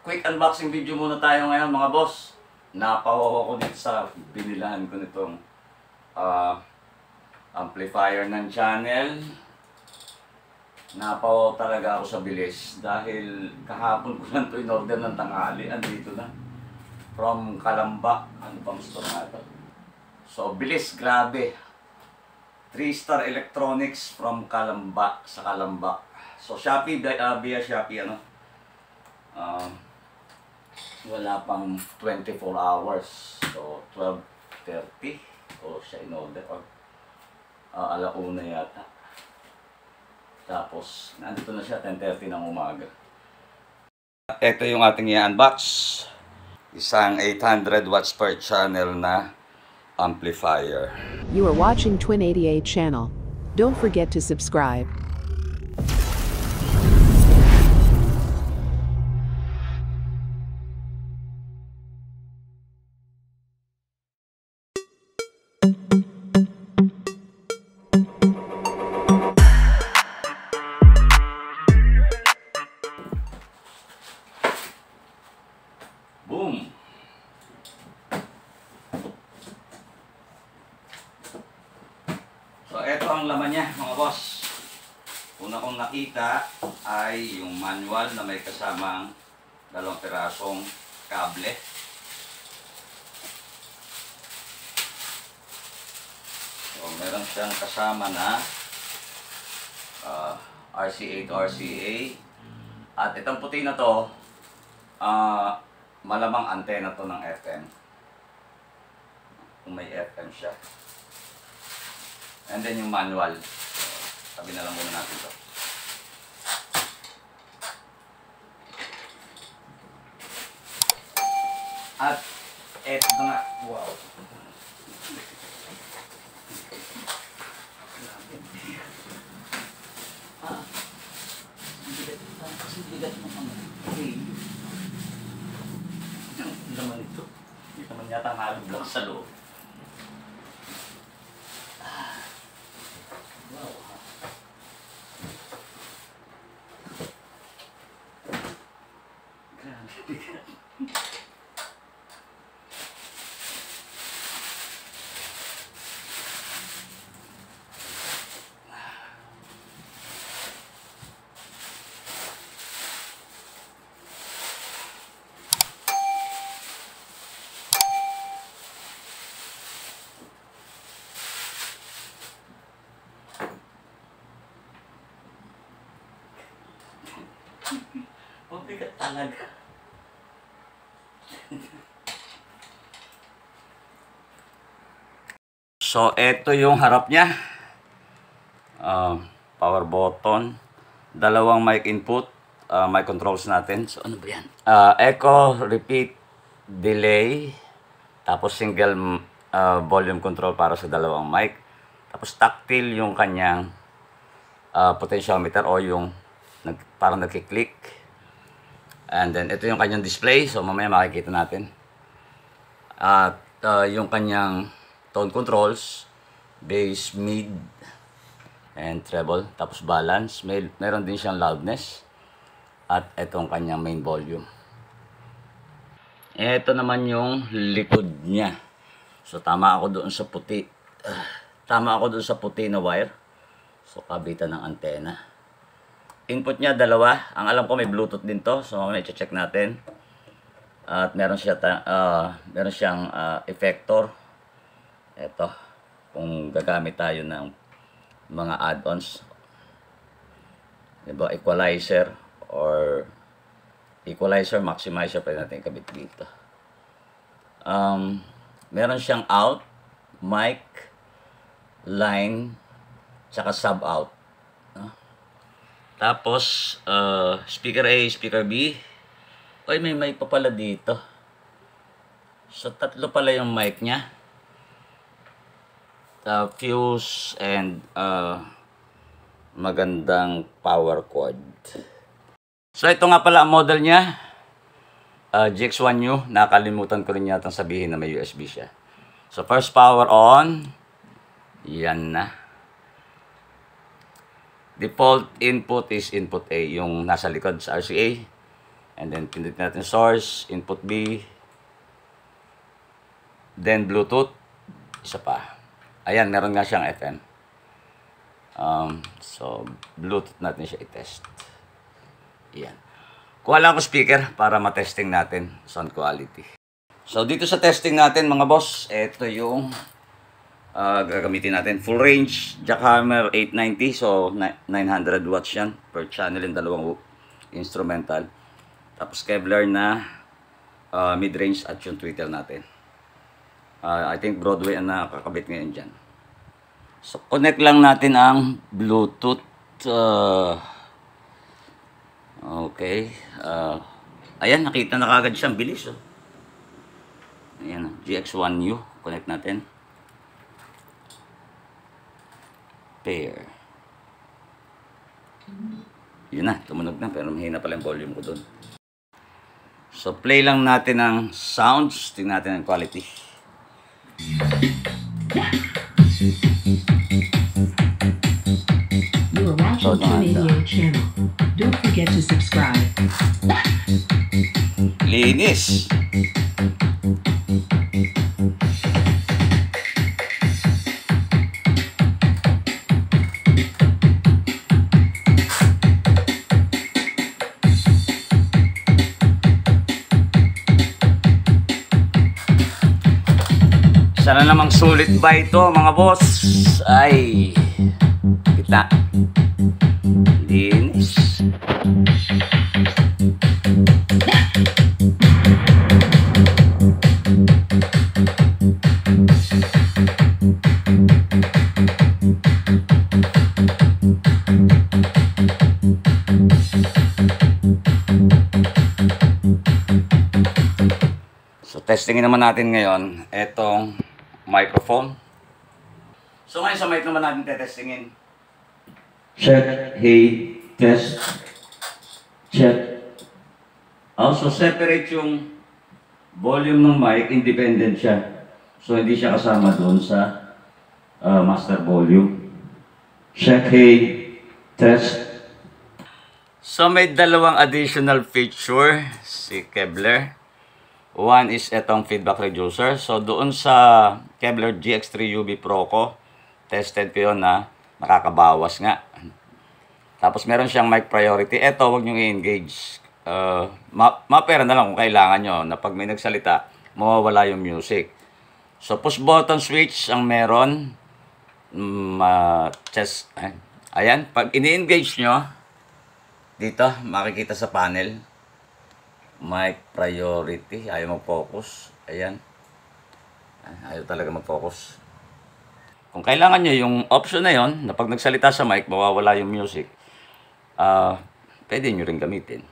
quick unboxing video muna tayo ngayon mga boss. Napawawa ko dito sa binilahan ko nitong amplifier ng channel. Napawawa talaga ako sa bilis dahil kahapon ko lang ito in-order ng tanghali. Andito na. From Kalamba. Ano bang store na ito? So bilis, grabe. 3-star electronics from Kalamba, sa Kalamba. So Shopee, via Shopee wala pang 24 hours. So 12:30 o siya in-order or alauna yata. Tapos nandito na siya 10:30 ng umaga. Ito yung ating i-unbox. Isang 800 watts per channel na amplifier. You are watching Twin 88 channel. Don't forget to subscribe. Boom! So, ito ang laman niya, mga boss. Una kong nakita ay yung manual na may kasamang 2 pirasong kable. So, meron siyang kasama na RC8, RCA. At itong puti na to, malamang antena to ng FM. Kung may FM siya. And then yung manual. So, tabi na lang muna natin to. At eto na nga. Wow. Kasi bigat mo kami. Okay. Ang laman ito. Hindi naman yata nalog lang sa loob. Wow. Grabe bigat. Mabigat talaga. So, ito yung harap niya. Power button. 2 mic input. Mic controls natin. So, ano ba yan? Echo, repeat, delay. Tapos single volume control para sa 2 mic. Tapos tactile yung kanyang potentiometer o yung parang nagkiklik. And then ito yung kanyang display. So mamaya makikita natin. At yung kanyang tone controls, bass, mid, and treble. Tapos balance. Meron din siyang loudness. At itong kanyang main volume. Ito naman yung likod niya. So tama ako doon sa puti. Tama ako doon sa puti na wire. So kabitan ng antena. Input niya 2. Ang alam ko may Bluetooth din to. So mamaya i-check natin. At meron siyang effector. Ito. Kung gagamit tayo ng mga add-ons. Diba? Equalizer or equalizer, maximizer. Pwede natin kabit dito. Meron siyang out, mic, line, tsaka sub-out. Tapos, speaker A, speaker B. Oy, may mic pa pala dito. So, 3 pala yung mic niya. Fuse and magandang power cord. So, ito nga pala ang model niya. GX1U. Nakalimutan ko rin yata sabihin na may USB siya. So, first power on. Yan na. Default input is input A, yung nasa likod sa RCA. And then pindot natin source, input B. Then Bluetooth. Isa pa. Ayan, meron nga siyang FM. So, Bluetooth natin siya i-test. Ayan. Kuha lang ako speaker para matesting natin sound quality. So, dito sa testing natin mga boss, ito yung gagamitin natin. Full range, Jackhammer 890. So, 900 watts yan per channel yung dalawang instrumental. Tapos Kevlar na mid-range at yung tweeter natin. I think Broadway ang nakakabit ngayon dyan. So, connect lang natin ang Bluetooth. Okay. Ayan, nakita na kagad siyang bilis. Oh. Ayan, GX1U. Connect natin. Pair. Yun na, tumunog na. Pero mahina pala yung volume ko doon. So, play lang natin ang sounds. Tingnan natin ang quality. You are watching Twin88 channel. Don't forget to subscribe. Linis. Sana namang sulit ba ito mga boss? Ay, kita. Linis. So, testingin naman natin ngayon etong microphone. So ngayon sa mic naman natin tetestingin. Check, hey, test, check. Also separate yung volume ng mic, independent siya. So hindi siya kasama doon sa master volume. Check, hey, test. So may dalawang additional feature si Kevlar. One is etong feedback reducer. So, doon sa Kevlar GX3 UV Pro ko, tested ko yun na nakakabawas nga. Tapos, meron siyang mic priority. Eto, huwag nyo i-engage. Mapera na lang kung kailangan nyo na pag may nagsalita, mawawala yung music. So, push button switch ang meron. Ayan, pag ini-engage nyo, dito, makikita sa panel, mic priority. Ayaw mag-focus. Ayan. Ayaw talaga mag-focus. Kung kailangan nyo yung option na yon na pag nagsalita sa mic, mawawala yung music, pwede nyo rin gamitin.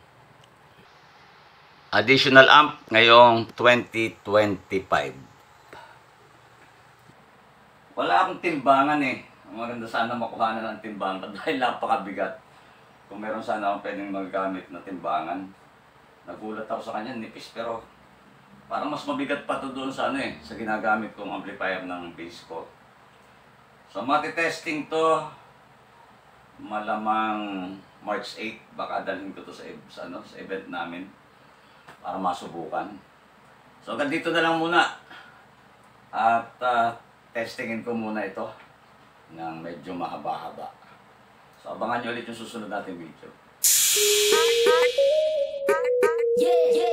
Additional amp ngayong 2025. Wala akong timbangan eh. Maganda sana makuha na ng timbangan dahil napakabigat. Kung meron sana akong pwedeng magagamit na timbangan. Nagulat ako sa kanya, nipis, pero parang mas mabigat pa to doon sa sa ginagamit kong amplifier ng bass ko. So matitesting to malamang March 8, baka dalhin ko to sa event namin para masubukan. So hanggang dito na lang muna. At testingin ko muna ito ng medyo mahaba-haba. So abangan nyo ulit yung susunod nating video. Yeah, yeah.